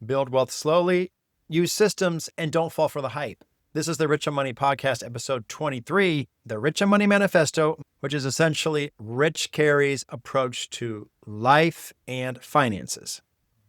build wealth slowly, use systems, and don't fall for the hype. This is the Rich on Money Podcast, episode 23, the Rich on Money Manifesto, which is essentially Rich Carey's approach to life and finances.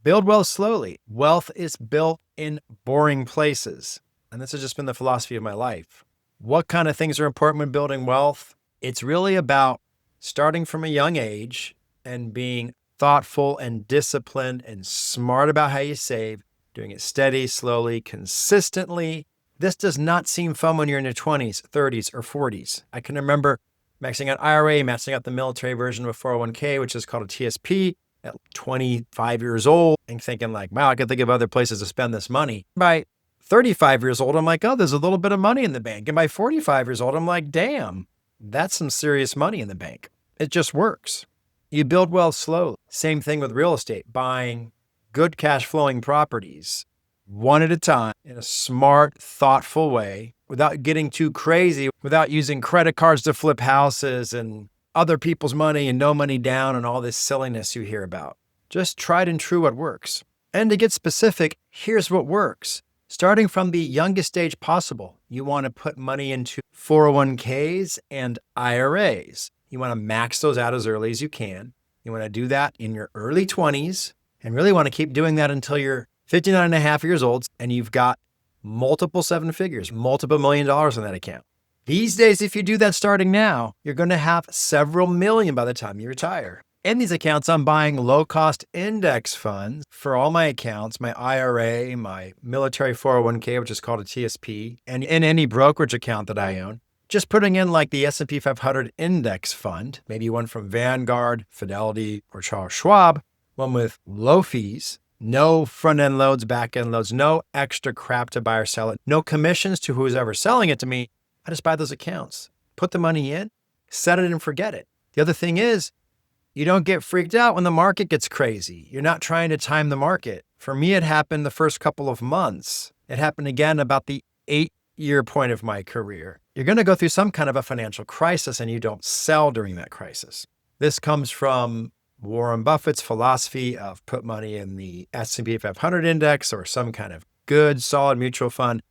Build wealth slowly. Wealth is built in boring places. And this has just been the philosophy of my life. What kind of things are important when building wealth? It's really about starting from a young age and being thoughtful and disciplined and smart about how you save, doing it steady, slowly, consistently. This does not seem fun when you're in your 20s, 30s, or 40s. I can remember maxing out IRA, maxing out the military version of a 401k, which is called a TSP, at 25 years old, and thinking like, wow, I could think of other places to spend this money. By 35 years old, I'm like, oh, there's a little bit of money in the bank. And by 45 years old, I'm like, damn, that's some serious money in the bank. It just works. You build wealth slowly. Same thing with real estate, buying good cash flowing properties one at a time in a smart, thoughtful way without getting too crazy, without using credit cards to flip houses and other people's money and no money down and all this silliness you hear about. Just tried and true what works. And to get specific, here's what works. Starting from the youngest age possible, you want to put money into 401ks and IRAs. You want to max those out as early as you can. You want to do that in your early 20s and really want to keep doing that until you're 59 and a half years old and you've got multiple seven figures, multiple $1 million in that account. These days, if you do that starting now, you're going to have several million by the time you retire. In these accounts, I'm buying low-cost index funds for all my accounts, my IRA, my military 401k, which is called a TSP, and in any brokerage account that I own. Just putting in like the S&P 500 index fund, maybe one from Vanguard, Fidelity, or Charles Schwab, one with low fees, no front-end loads, back-end loads, no extra crap to buy or sell it, no commissions to who's ever selling it to me. I just buy those accounts, put the money in, set it and forget it. The other thing is, you don't get freaked out when the market gets crazy. You're not trying to time the market. For me, it happened the first couple of months. It happened again about the 8-year point of my career. You're going to go through some kind of a financial crisis and you don't sell during that crisis. This comes from Warren Buffett's philosophy of put money in the S&P 500 index or some kind of good, solid mutual fund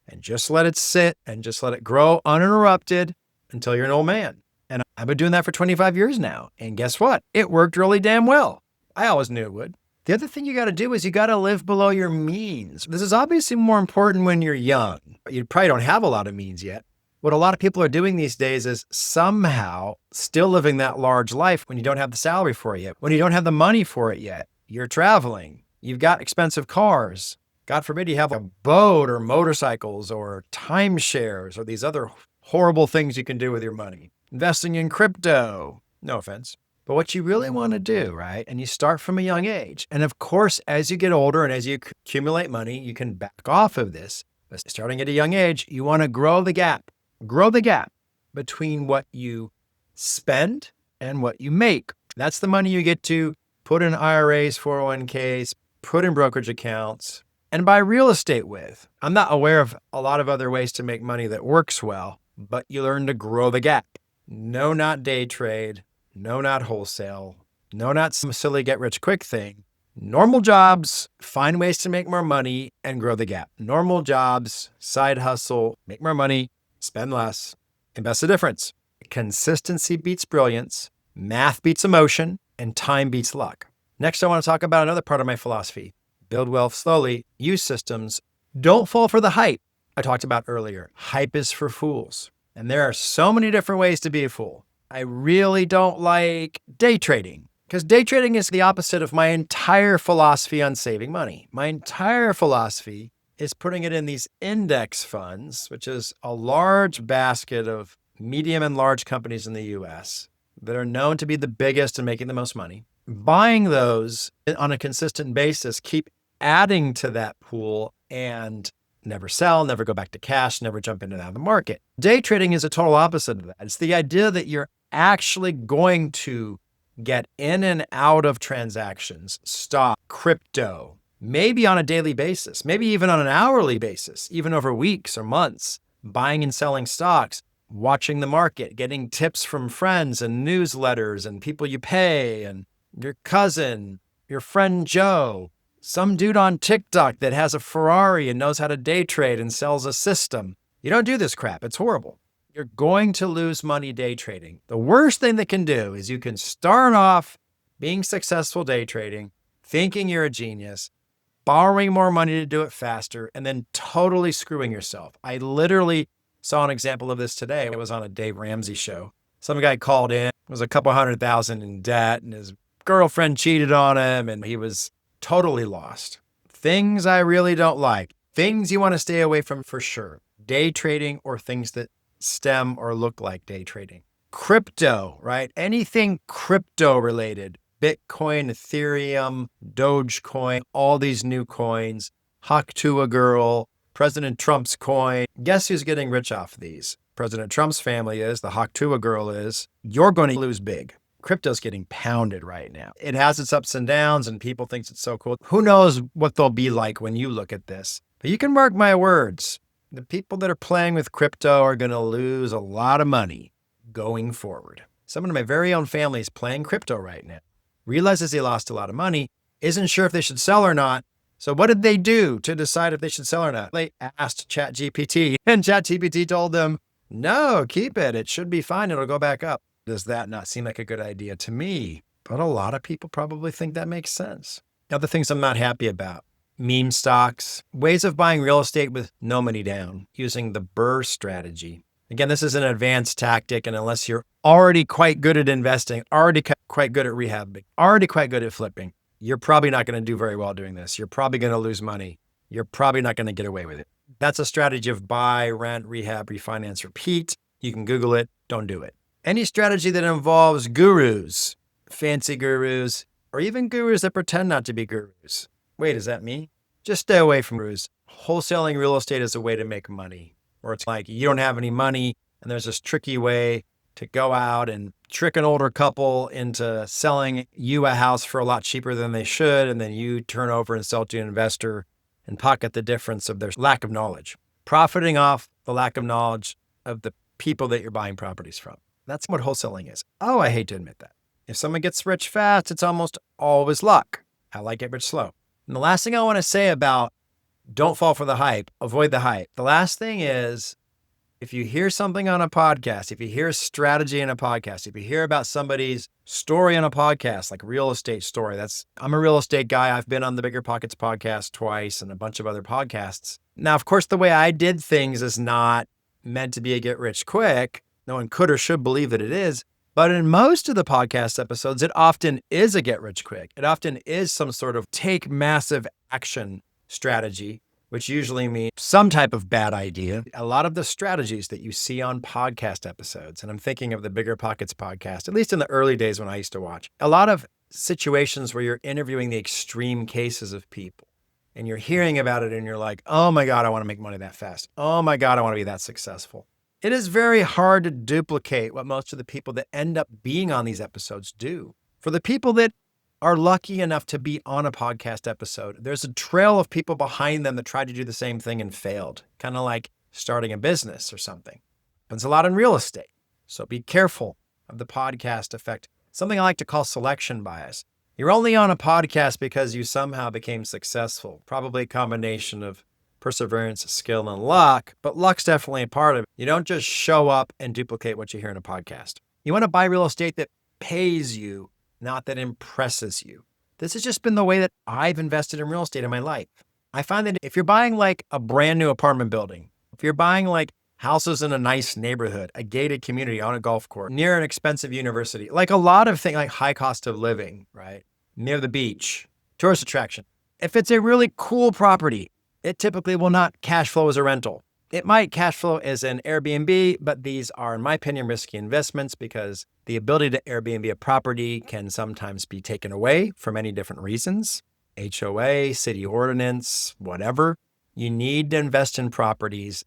and just let it sit and just let it grow uninterrupted until you're an old man. And I've been doing that for 25 years now. And guess what? It worked really damn well. I always knew it would. The other thing you got to do is you got to live below your means. This is obviously more important when you're young. You probably don't have a lot of means yet. What a lot of people are doing these days is somehow still living that large life when you don't have the salary for it yet, when you don't have the money for it yet. You're traveling. You've got expensive cars. God forbid you have a boat or motorcycles or timeshares or these other horrible things you can do with your money. Investing in crypto, no offense. But what you really want to do, right? And you start from a young age. And of course, as you get older and as you accumulate money, you can back off of this. But starting at a young age, you want to grow the gap between what you spend and what you make. That's the money you get to put in IRAs, 401ks, put in brokerage accounts, and buy real estate with. I'm not aware of a lot of other ways to make money that works well, but you learn to grow the gap. No, not day trade. No, not wholesale. No, not some silly get rich quick thing. Normal jobs, find ways to make more money and grow the gap. Normal jobs, side hustle, make more money, spend less, invest the difference. Consistency beats brilliance, math beats emotion, and time beats luck. Next, I want to talk about another part of my philosophy. Build wealth slowly, use systems, don't fall for the hype I talked about earlier. Hype is for fools. And there are so many different ways to be a fool. I really don't like day trading because day trading is the opposite of my entire philosophy on saving money. My entire philosophy is putting it in these index funds, which is a large basket of medium and large companies in the US that are known to be the biggest and making the most money. Buying those on a consistent basis, keep adding to that pool and never sell, never go back to cash, never jump into the market. Day trading is a total opposite of that. It's the idea that you're actually going to get in and out of transactions, stock, crypto, maybe on a daily basis, maybe even on an hourly basis, even over weeks or months, buying and selling stocks, watching the market, getting tips from friends and newsletters and people you pay and your cousin, your friend Joe, some dude on TikTok that has a Ferrari and knows how to day trade and sells a system. You don't do this crap. It's horrible. You're going to lose money day trading. The worst thing that can do is you can start off being successful day trading, thinking you're a genius, borrowing more money to do it faster, and then totally screwing yourself. I literally saw an example of this today. It was on a Dave Ramsey show. Some guy called in, was a couple $100,000 in debt, and his girlfriend cheated on him, and he was totally lost. Things I really don't like. Things you want to stay away from for sure. Day trading or things that stem or look like day trading. Crypto, right? Anything crypto related. Bitcoin, Ethereum, Dogecoin, all these new coins. Haktua Girl, President Trump's coin. Guess who's getting rich off these? President Trump's family is, the Haktua Girl is. You're going to lose big. Crypto's getting pounded right now. It has its ups and downs and people think it's so cool. Who knows what they'll be like when you look at this? But you can mark my words. The people that are playing with crypto are going to lose a lot of money going forward. Someone in my very own family is playing crypto right now. Realizes he lost a lot of money, isn't sure if they should sell or not. So what did they do to decide if they should sell or not? They asked ChatGPT, and ChatGPT told them, no, keep it. It should be fine. It'll go back up. Does that not seem like a good idea to me? But a lot of people probably think that makes sense. Other things I'm not happy about. Meme stocks, ways of buying real estate with no money down, using the BRRRR strategy. Again, this is an advanced tactic, and unless you're already quite good at investing, already quite good at rehabbing, already quite good at flipping, you're probably not going to do very well doing this. You're probably going to lose money. You're probably not going to get away with it. That's a strategy of buy, rent, rehab, refinance, repeat. You can Google it. Don't do it. Any strategy that involves gurus, fancy gurus, or even gurus that pretend not to be gurus. Wait, is that me? Just stay away from gurus. Wholesaling real estate is a way to make money. Or it's like you don't have any money and there's this tricky way to go out and trick an older couple into selling you a house for a lot cheaper than they should. And then you turn over and sell to an investor and pocket the difference of their lack of knowledge. Profiting off the lack of knowledge of the people that you're buying properties from. That's what wholesaling is. Oh, I hate to admit that. If someone gets rich fast, it's almost always luck. I like get rich slow. And the last thing I want to say about don't fall for the hype, avoid the hype. The last thing is, if you hear something on a podcast, if you hear a strategy in a podcast, if you hear about somebody's story on a podcast, like real estate story, I'm a real estate guy. I've been on the Bigger Pockets podcast twice and a bunch of other podcasts. Now, of course, the way I did things is not meant to be a get rich quick. No one could or should believe that it is. But in most of the podcast episodes, it often is a get rich quick. It often is some sort of take massive action strategy, which usually means some type of bad idea. A lot of the strategies that you see on podcast episodes, and I'm thinking of the Bigger Pockets podcast, at least in the early days when I used to watch, a lot of situations where you're interviewing the extreme cases of people and you're hearing about it and you're like, oh my God, I want to make money that fast. Oh my God, I want to be that successful. It is very hard to duplicate what most of the people that end up being on these episodes do. For the people that are lucky enough to be on a podcast episode, there's a trail of people behind them that tried to do the same thing and failed, kind of like starting a business or something. Happens a lot in real estate. So be careful of the podcast effect, something I like to call selection bias. You're only on a podcast because you somehow became successful, probably a combination of perseverance, skill, and luck, but luck's definitely a part of it. You don't just show up and duplicate what you hear in a podcast. You want to buy real estate that pays you, not that impresses you. This has just been the way that I've invested in real estate in my life. I find that if you're buying like a brand new apartment building, if you're buying like houses in a nice neighborhood, a gated community on a golf course, near an expensive university, like a lot of things like high cost of living, right? Near the beach, tourist attraction. If it's a really cool property, it typically will not cash flow as a rental. It might cash flow as an Airbnb, but these are, in my opinion, risky investments because the ability to Airbnb a property can sometimes be taken away for many different reasons. HOA, city ordinance, whatever. You need to invest in properties.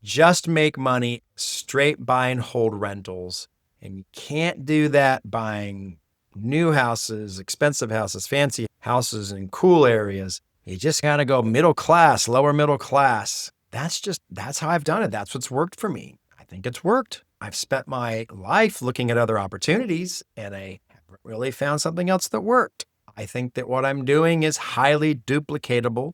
Just make money, straight buy and hold rentals. And you can't do that buying new houses, expensive houses, fancy houses in cool areas. You just gotta go middle class, lower middle class. That's how I've done it. That's what's worked for me. I think it's worked. I've spent my life looking at other opportunities and I haven't really found something else that worked. I think that what I'm doing is highly duplicatable,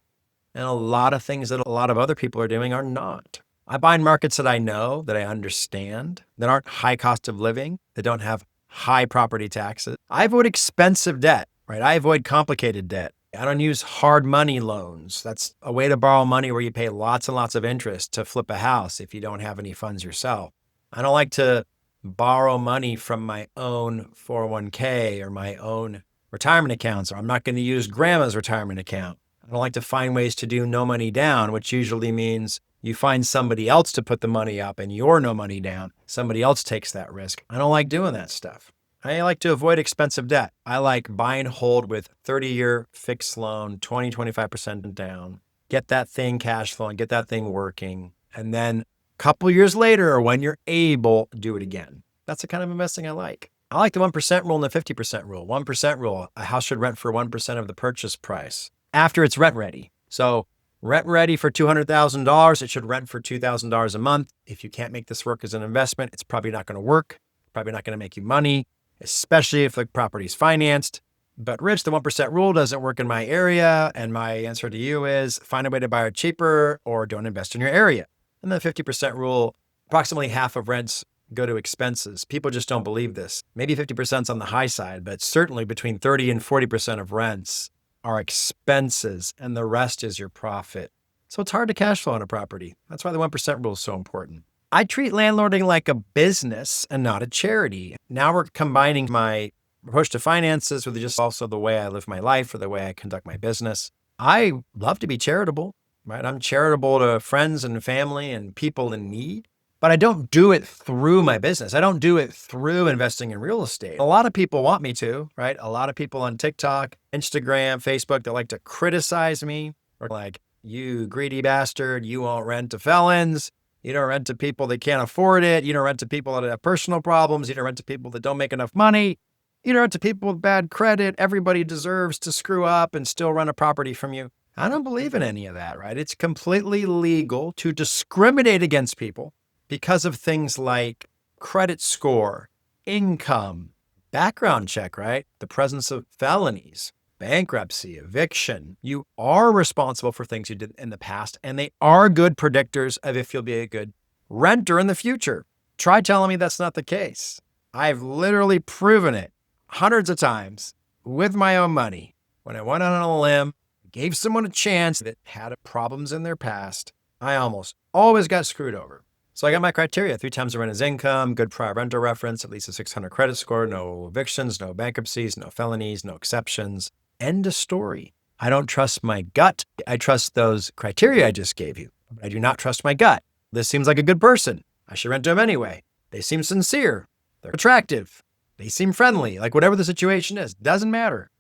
and a lot of things that a lot of other people are doing are not. I buy in markets that I know, that I understand, that aren't high cost of living, that don't have high property taxes. I avoid expensive debt, right? I avoid complicated debt. I don't use hard money loans. That's a way to borrow money where you pay lots and lots of interest to flip a house if you don't have any funds yourself. I don't like to borrow money from my own 401k or my own retirement accounts, or I'm not going to use grandma's retirement account. I don't like to find ways to do no money down, which usually means you find somebody else to put the money up and you're no money down. Somebody else takes that risk. I don't like doing that stuff. I like to avoid expensive debt. I like buy and hold with 30-year fixed loan, 20, 25% down. Get that thing cash flowing, get that thing working. And then a couple years later, or when you're able, do it again. That's the kind of investing I like. I like the 1% rule and the 50% rule. 1% rule, a house should rent for 1% of the purchase price after it's rent ready. So rent ready for $200,000, it should rent for $2,000 a month. If you can't make this work as an investment, it's probably not going to work, probably not going to make you money, especially if the property is financed. But Rich, the 1% rule doesn't work in my area. And my answer to you is find a way to buy it cheaper or don't invest in your area. And the 50% rule, approximately half of rents go to expenses. People just don't believe this. Maybe 50% is on the high side, but certainly between 30 and 40% of rents are expenses and the rest is your profit. So it's hard to cash flow on a property. That's why the 1% rule is so important. I treat landlording like a business and not a charity. Now we're combining my approach to finances with just also the way I live my life or the way I conduct my business. I love to be charitable, right? I'm charitable to friends and family and people in need, but I don't do it through my business. I don't do it through investing in real estate. A lot of people want me to, right? A lot of people on TikTok, Instagram, Facebook, they like to criticize me or like, you greedy bastard, you won't rent to felons. You don't rent to people that can't afford it. You don't rent to people that have personal problems. You don't rent to people that don't make enough money. You don't rent to people with bad credit. Everybody deserves to screw up and still rent a property from you. I don't believe in any of that, right? It's completely legal to discriminate against people because of things like credit score, income, background check, right? The presence of felonies, bankruptcy, eviction. You are responsible for things you did in the past, and they are good predictors of if you'll be a good renter in the future. Try telling me that's not the case. I've literally proven it hundreds of times with my own money. When I went out on a limb, gave someone a chance that had problems in their past, I almost always got screwed over. So I got my criteria: 3 times the rent is income, good prior rental reference, at least a 600 credit score, no evictions, no bankruptcies, no felonies, no exceptions. End of story. I don't trust my gut. I trust those criteria I just gave you. I do not trust my gut. This seems like a good person. I should rent to them anyway. They seem sincere. They're attractive. They seem friendly. Like whatever the situation is, doesn't matter.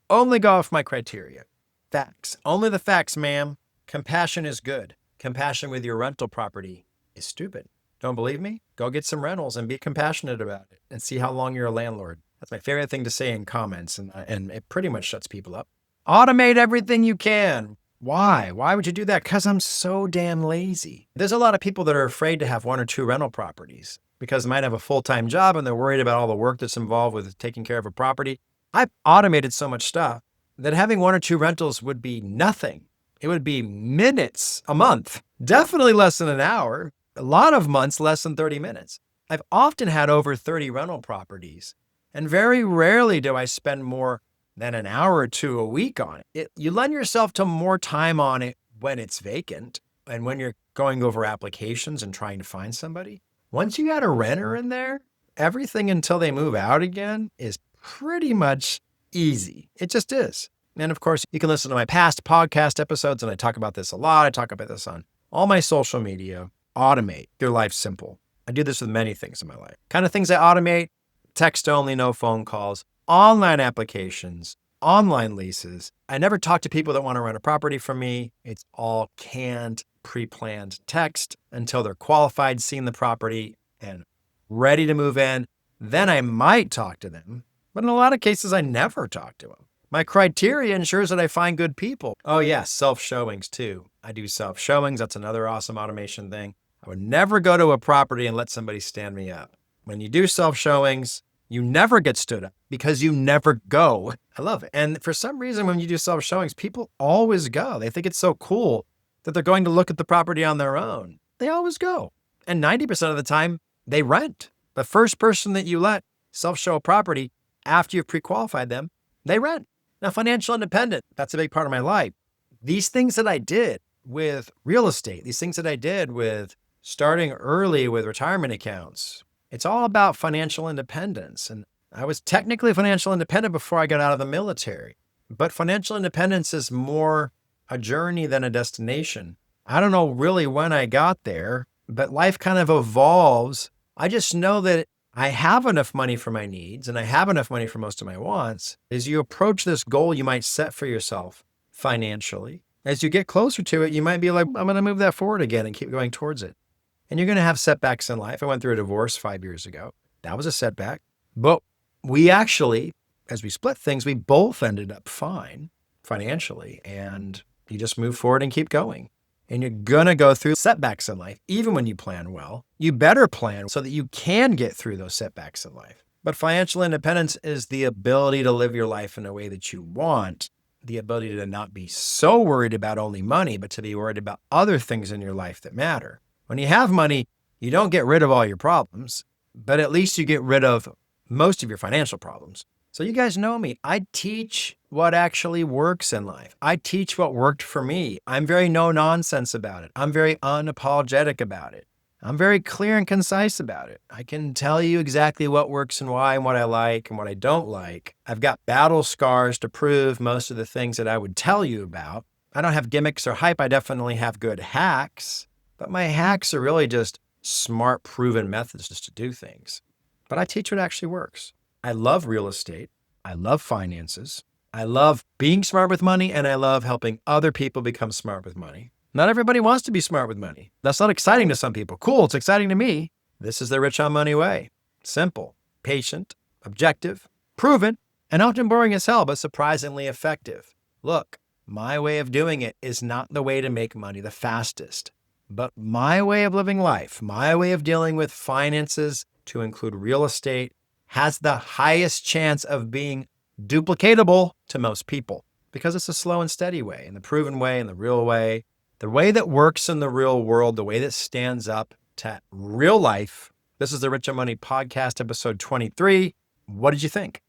Only go off my criteria. Facts. Only the facts, ma'am. Compassion is good. Compassion with your rental property is stupid. Don't believe me? Go get some rentals and be compassionate about it and see how long you're a landlord. That's my favorite thing to say in comments, and it pretty much shuts people up. Automate everything you can. Why? Why would you do that? Because I'm so damn lazy. There's a lot of people that are afraid to have 1 or 2 rental properties because they might have a full-time job and they're worried about all the work that's involved with taking care of a property. I've automated so much stuff that having 1 or 2 rentals would be nothing. It would be minutes a month, definitely less than an hour, a lot of months less than 30 minutes. I've often had over 30 rental properties, and very rarely do I spend more than an hour or 2 a week on it. You lend yourself to more time on it when it's vacant and when you're going over applications and trying to find somebody. Once you got a renter in there, everything until they move out again is pretty much easy. It just is. And of course, you can listen to my past podcast episodes, and I talk about this a lot. I talk about this on all my social media. Automate your life simple. I do this with many things in my life. Kind of things I automate: text only, no phone calls, online applications, online leases. I never talk to people that want to rent a property from me. It's all canned, pre-planned text until they're qualified, seeing the property, and ready to move in. Then I might talk to them, but in a lot of cases, I never talk to them. My criteria ensures that I find good people. Oh yes, self-showings too. I do self-showings. That's another awesome automation thing. I would never go to a property and let somebody stand me up. When you do self-showings, You never get stood up because you never go. I love it. And for some reason, when you do self-showings, people always go. They think it's so cool that they're going to look at the property on their own. They always go. And 90% of the time, they rent. The first person that you let self-show a property after you've pre-qualified them, they rent. Now, financial independence, that's a big part of my life. These things that I did with real estate, these things that I did with starting early with retirement accounts, it's all about financial independence. And I was technically financial independent before I got out of the military. But financial independence is more a journey than a destination. I don't know really when I got there, but life kind of evolves. I just know that I have enough money for my needs and I have enough money for most of my wants. As you approach this goal you might set for yourself financially, as you get closer to it, you might be like, I'm going to move that forward again and keep going towards it. And you're going to have setbacks in life. I went through a divorce 5 years ago. That was a setback. But we actually, as we split things, we both ended up fine financially. And you just move forward and keep going. And you're going to go through setbacks in life. Even when you plan well, you better plan so that you can get through those setbacks in life. But financial independence is the ability to live your life in a way that you want, the ability to not be so worried about only money, but to be worried about other things in your life that matter. When you have money, you don't get rid of all your problems, but at least you get rid of most of your financial problems. So you guys know me. I teach what actually works in life. I teach what worked for me. I'm very no nonsense about it. I'm very unapologetic about it. I'm very clear and concise about it. I can tell you exactly what works and why and what I like and what I don't like. I've got battle scars to prove most of the things that I would tell you about. I don't have gimmicks or hype. I definitely have good hacks, but my hacks are really just smart, proven methods just to do things. But I teach what actually works. I love real estate. I love finances. I love being smart with money, and I love helping other people become smart with money. Not everybody wants to be smart with money. That's not exciting to some people. Cool, it's exciting to me. This is the Rich on Money way. Simple, patient, objective, proven, and often boring as hell, but surprisingly effective. Look, my way of doing it is not the way to make money the fastest, but my way of living life, my way of dealing with finances, to include real estate, has the highest chance of being duplicatable to most people because it's a slow and steady way, and the proven way and the real way, the way that works in the real world, the way that stands up to real life. This is the Rich on Money podcast, episode 23. What did you think?